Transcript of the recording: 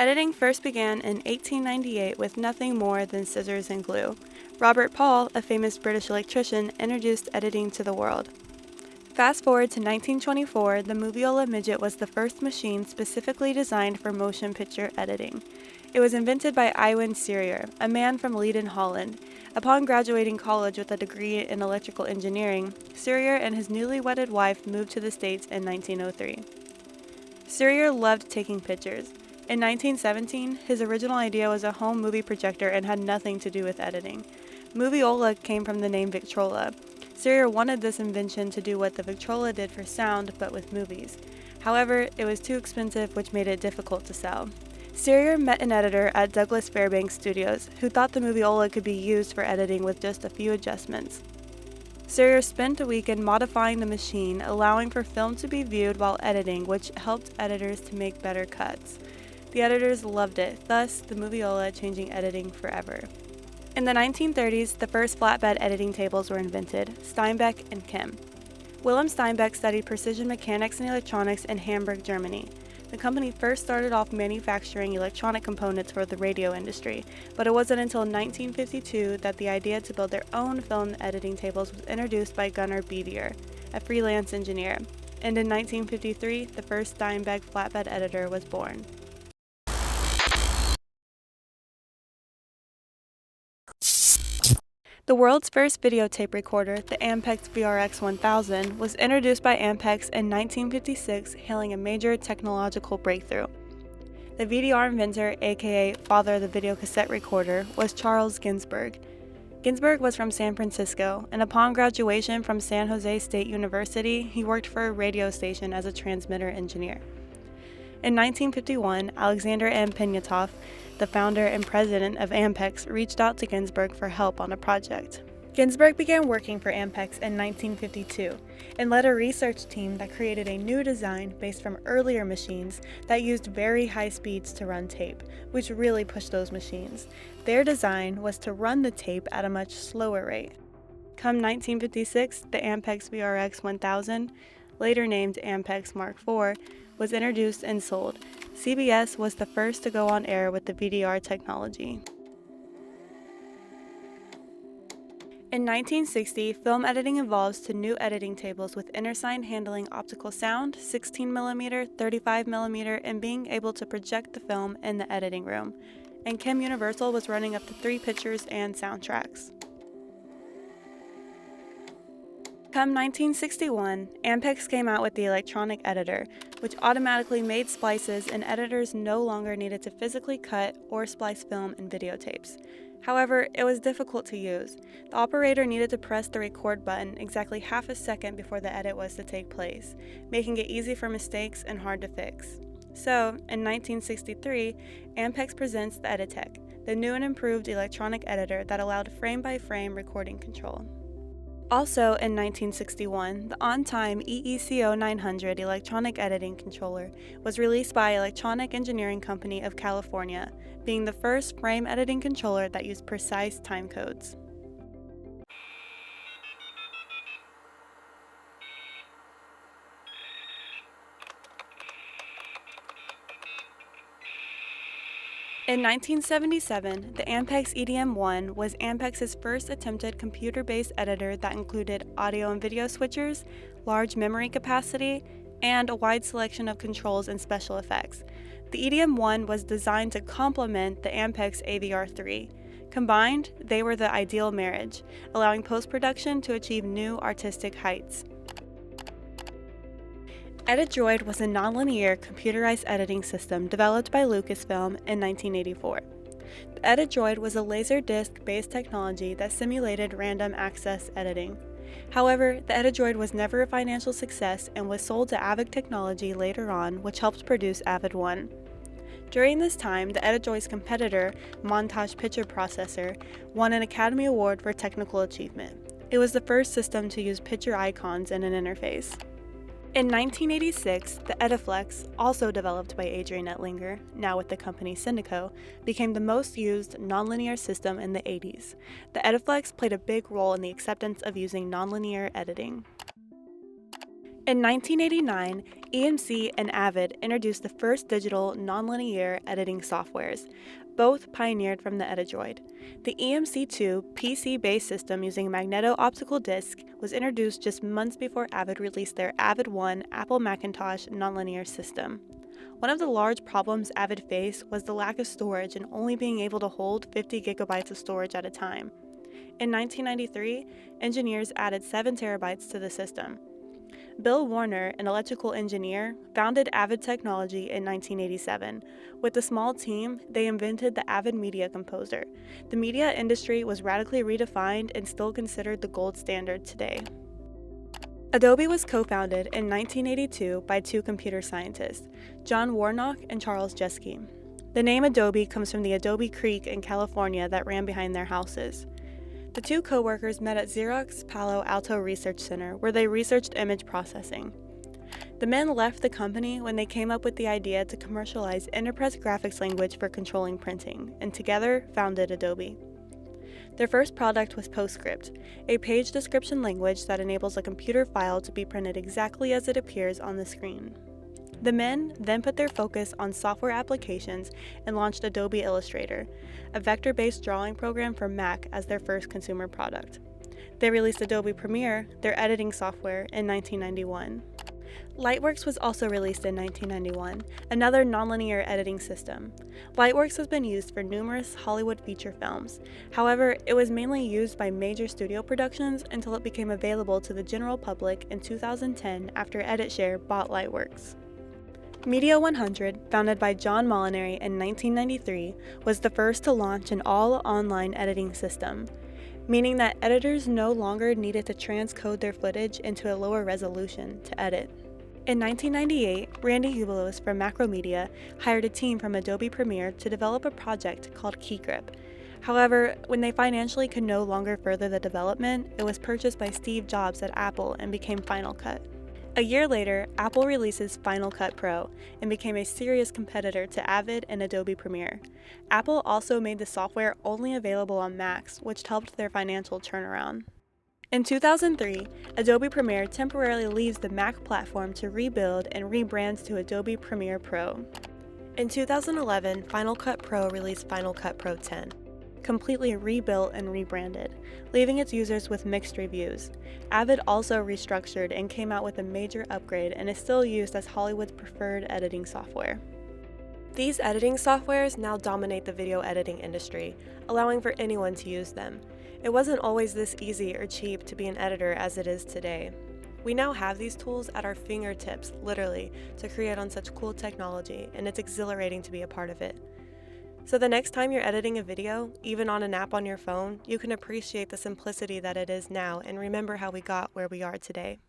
Editing first began in 1898 with nothing more than scissors and glue. Robert Paul, a famous British electrician, introduced editing to the world. Fast forward to 1924, the Moviola Midget was the first machine specifically designed for motion picture editing. It was invented by Iwan Serrier, a man from Leiden, Holland. Upon graduating college with a degree in electrical engineering, Serrier and his newly wedded wife moved to the States in 1903. Serrier loved taking pictures. In 1917, his original idea was a home movie projector and had nothing to do with editing. Moviola came from the name Victrola. Serrier wanted this invention to do what the Victrola did for sound, but with movies. However, it was too expensive, which made it difficult to sell. Serrier met an editor at Douglas Fairbanks Studios, who thought the Moviola could be used for editing with just a few adjustments. Serrier spent a weekend modifying the machine, allowing for film to be viewed while editing, which helped editors to make better cuts. The editors loved it, thus the Moviola changing editing forever. In the 1930s, the first flatbed editing tables were invented, Steinbeck and Kim. Wilhelm Steinbeck studied precision mechanics and electronics in Hamburg, Germany. The company first started off manufacturing electronic components for the radio industry, but it wasn't until 1952 that the idea to build their own film editing tables was introduced by Gunnar Bevier, a freelance engineer. And in 1953, the first Steinbeck flatbed editor was born. The world's first videotape recorder, the Ampex VRX 1000, was introduced by Ampex in 1956, hailing a major technological breakthrough. The VDR inventor, aka father of the videocassette recorder, was Charles Ginzburg. Ginzburg was from San Francisco, and upon graduation from San Jose State University, he worked for a radio station as a transmitter engineer. In 1951, Alexander M. Pignatov, the founder and president of Ampex, reached out to Ginzburg for help on a project. Ginzburg began working for Ampex in 1952 and led a research team that created a new design based from earlier machines that used very high speeds to run tape, which really pushed those machines. Their design was to run the tape at a much slower rate. Come 1956, the Ampex VRX 1000, later named Ampex Mark IV, was introduced and sold. CBS was the first to go on air with the VDR technology. In 1960, film editing evolves to new editing tables with InterSign handling optical sound, 16mm, 35mm, and being able to project the film in the editing room. And Kim Universal was running up to 3 pictures and soundtracks. Come 1961, Ampex came out with the electronic editor, which automatically made splices and editors no longer needed to physically cut or splice film and videotapes. However, it was difficult to use. The operator needed to press the record button exactly half a second before the edit was to take place, making it easy for mistakes and hard to fix. So, in 1963, Ampex presents the Editech, the new and improved electronic editor that allowed frame-by-frame recording control. Also in 1961, the on-time EECO 900 electronic editing controller was released by Electronic Engineering Company of California, being the first frame editing controller that used precise time codes. In 1977, the Ampex EDM-1 was Ampex's first attempted computer-based editor that included audio and video switchers, large memory capacity, and a wide selection of controls and special effects. The EDM-1 was designed to complement the Ampex AVR-3. Combined, they were the ideal marriage, allowing post-production to achieve new artistic heights. EditDroid was a nonlinear computerized editing system developed by Lucasfilm in 1984. The EditDroid was a Laserdisc-based technology that simulated random access editing. However, the EditDroid was never a financial success and was sold to Avid Technology later on, which helped produce Avid 1. During this time, the EditDroid's competitor, Montage Picture Processor, won an Academy Award for technical achievement. It was the first system to use picture icons in an interface. In 1986, the Ediflex, also developed by Adrian Ettlinger, now with the company Syndico, became the most used nonlinear system in the 80s. The Ediflex played a big role in the acceptance of using nonlinear editing. In 1989, EMC and Avid introduced the first digital nonlinear editing softwares, both pioneered from the Edidroid. The EMC2 PC-based system using magneto-optical disc was introduced just months before Avid released their Avid One Apple Macintosh nonlinear system. One of the large problems Avid faced was the lack of storage and only being able to hold 50 gigabytes of storage at a time. In 1993, engineers added 7 terabytes to the system. Bill Warner, an electrical engineer, founded Avid Technology in 1987. With a small team, they invented the Avid Media Composer. The media industry was radically redefined and still considered the gold standard today. Adobe was co-founded in 1982 by 2 computer scientists, John Warnock and Charles Jeske. The name Adobe comes from the Adobe Creek in California that ran behind their houses. The 2 co-workers met at Xerox Palo Alto Research Center, where they researched image processing. The men left the company when they came up with the idea to commercialize enterprise graphics language for controlling printing, and together founded Adobe. Their first product was PostScript, a page description language that enables a computer file to be printed exactly as it appears on the screen. The men then put their focus on software applications and launched Adobe Illustrator, a vector-based drawing program for Mac, as their first consumer product. They released Adobe Premiere, their editing software, in 1991. Lightworks was also released in 1991, another nonlinear editing system. Lightworks has been used for numerous Hollywood feature films. However, it was mainly used by major studio productions until it became available to the general public in 2010 after EditShare bought Lightworks. Media 100, founded by John Molinary in 1993, was the first to launch an all-online editing system, meaning that editors no longer needed to transcode their footage into a lower resolution to edit. In 1998, Randy Hubelos from Macromedia hired a team from Adobe Premiere to develop a project called KeyGrip. However, when they financially could no longer further the development, it was purchased by Steve Jobs at Apple and became Final Cut. A year later, Apple releases Final Cut Pro and became a serious competitor to Avid and Adobe Premiere. Apple also made the software only available on Macs, which helped their financial turnaround. In 2003, Adobe Premiere temporarily leaves the Mac platform to rebuild and rebrands to Adobe Premiere Pro. In 2011, Final Cut Pro released Final Cut Pro 10. Completely rebuilt and rebranded, leaving its users with mixed reviews. Avid also restructured and came out with a major upgrade and is still used as Hollywood's preferred editing software. These editing softwares now dominate the video editing industry, allowing for anyone to use them. It wasn't always this easy or cheap to be an editor as it is today. We now have these tools at our fingertips, literally, to create on such cool technology, and it's exhilarating to be a part of it. So the next time you're editing a video, even on an app on your phone, you can appreciate the simplicity that it is now and remember how we got where we are today.